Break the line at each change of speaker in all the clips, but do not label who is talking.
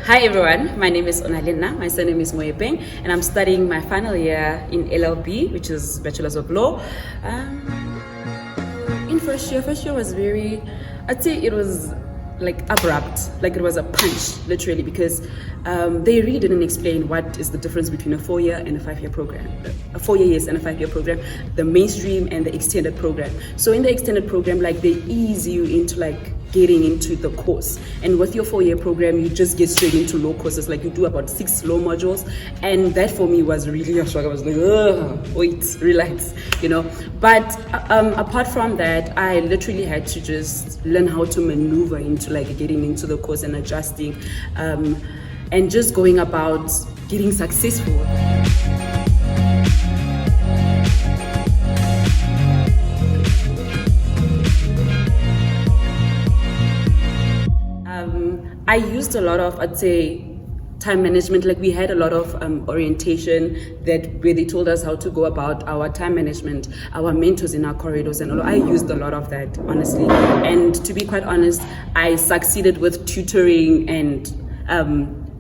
Hi everyone, my name is Onalina, my surname is Moyepeng, and I'm studying my final year in LLB, which is Bachelor's of Law. In first year was I'd say it was like abrupt, like it was a punch, literally, because they really didn't explain what is the difference between a 4-year and a 5-year program, a 4-year yes and a 5-year program, the mainstream and the extended program. So in the extended program, like they ease you into like getting into the course, and with your 4-year program you just get straight into law courses. Like you do about 6 law modules, and that for me was really a struggle. I was like, wait, relax, but apart from that, I literally had to just learn how to maneuver into like getting into the course and adjusting, and just going about getting successful. I used a lot of, I'd say, time management. Like we had a lot of orientation where they told us how to go about our time management, our mentors in our corridors, and all. I used a lot of that, honestly. And to be quite honest, I succeeded with tutoring and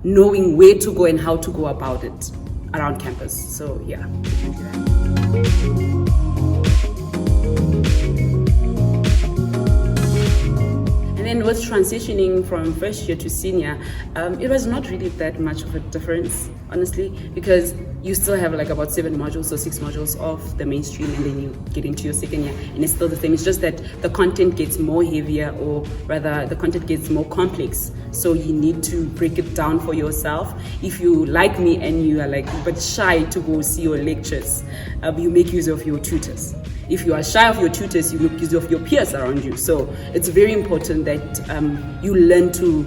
knowing where to go and how to go about it around campus. So yeah. And with transitioning from first year to senior, it was not really that much of a difference, honestly, because you still have like about 7 modules or 6 modules of the mainstream, and then you get into your second year and it's still the same. It's just that the content gets more heavier, or rather the content gets more complex. So you need to break it down for yourself. If you like me and you are like but shy to go see your lectures, you make use of your tutors. If you are shy of your tutors, you make use of your peers around you. So it's very important that you learn to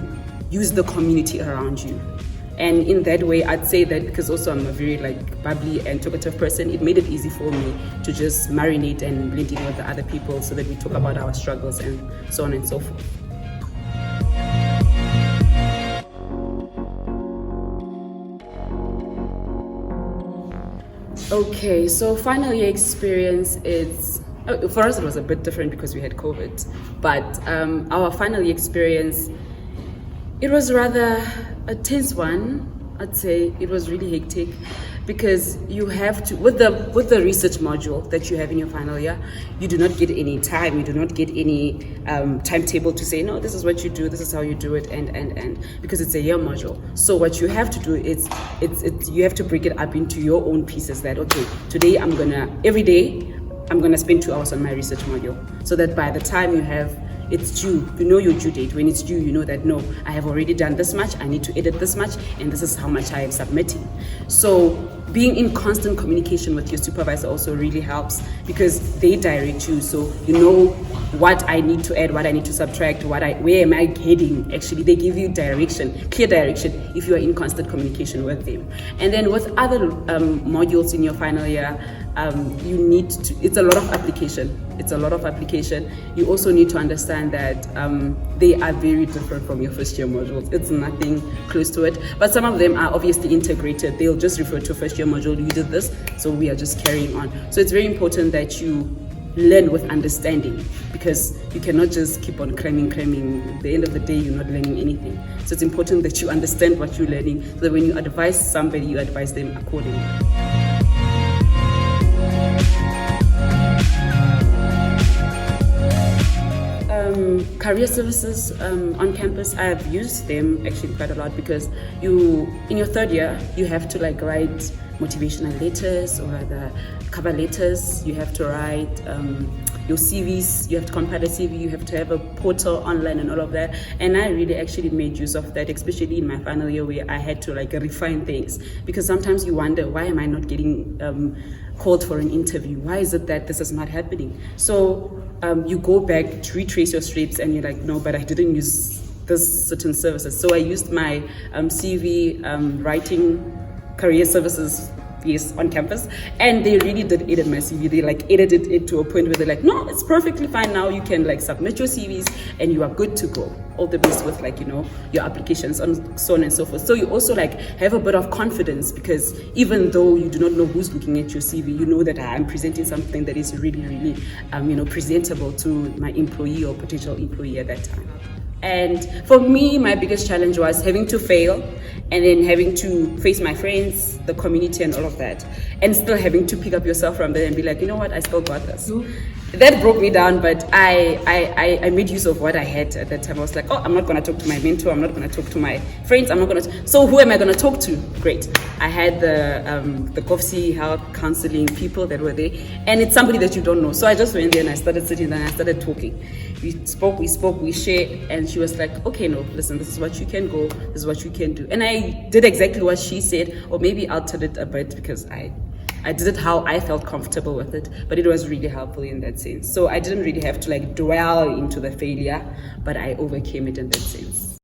use the community around you. And in that way, I'd say that because also I'm a very like bubbly and talkative person, it made it easy for me to just marinate and blend in with the other people so that we talk about our struggles and so on and so forth. Okay, so final year experience is, for us it was a bit different because we had COVID, but our final year experience, it was rather a tense one. I'd say it was really hectic because you have to, with the research module that you have in your final year, you do not get any time, you do not get any timetable to say, no, this is what you do, this is how you do it, and because it's a year module. So what you have to do is, you have to break it up into your own pieces that, okay, today every day, I'm gonna spend 2 hours on my research module, so that by the time it's due, you know your due date. When it's due, you know that, no, I have already done this much, I need to edit this much, and this is how much I am submitting. So being in constant communication with your supervisor also really helps, because they direct you, so you know what I need to add, what I need to subtract, where am I heading. Actually, they give you direction, clear direction, if you are in constant communication with them. And then with other modules in your final year, it's a lot of application. You also need to understand that they are very different from your first year modules. It's nothing close to it, but some of them are obviously integrated. They'll just refer to first year module, you did this, so we are just carrying on. So it's very important that you learn with understanding, because you cannot just keep on cramming. At the end of the day, you're not learning anything. So it's important that you understand what you're learning, so that when you advise somebody, you advise them accordingly. Career services on campus, I have used them actually quite a lot, because in your 3rd year, you have to like write motivational letters or the cover letters. You have to write your CVs, you have to compile the CV, you have to have a portal online and all of that. And I really actually made use of that, especially in my final year, where I had to like refine things, because sometimes you wonder, why am I not getting called for an interview? Why is it that this is not happening? So you go back to retrace your steps, and you're like, no, but I didn't use this certain services. So I used my CV writing career services on campus, and they really did edit my CV. They like edited it to a point where they're like, no, it's perfectly fine now, you can like submit your CVs and you are good to go. All the best with like, your applications and so on and so forth. So you also like have a bit of confidence, because even though you do not know who's looking at your CV, you know that I'm presenting something that is really, really presentable to my employee or potential employee at that time. And for me, my biggest challenge was having to fail and then having to face my friends, the community, and all of that, and still having to pick up yourself from there and be like, you know what, I still got this. That broke me down, but I made use of what I had at that time. I was like, oh, I'm not going to talk to my mentor, I'm not going to talk to my friends, I'm not going to. So who am I going to talk to? Great. I had the COFC health counseling people that were there, and it's somebody that you don't know. So I just went there and I started sitting there and I started talking. We spoke, we shared, and she was like, okay, no, listen, this is what you can go, this is what you can do. And I did exactly what she said, or maybe altered it a bit because I did it how I felt comfortable with it, but it was really helpful in that sense. So I didn't really have to like dwell into the failure, but I overcame it in that sense.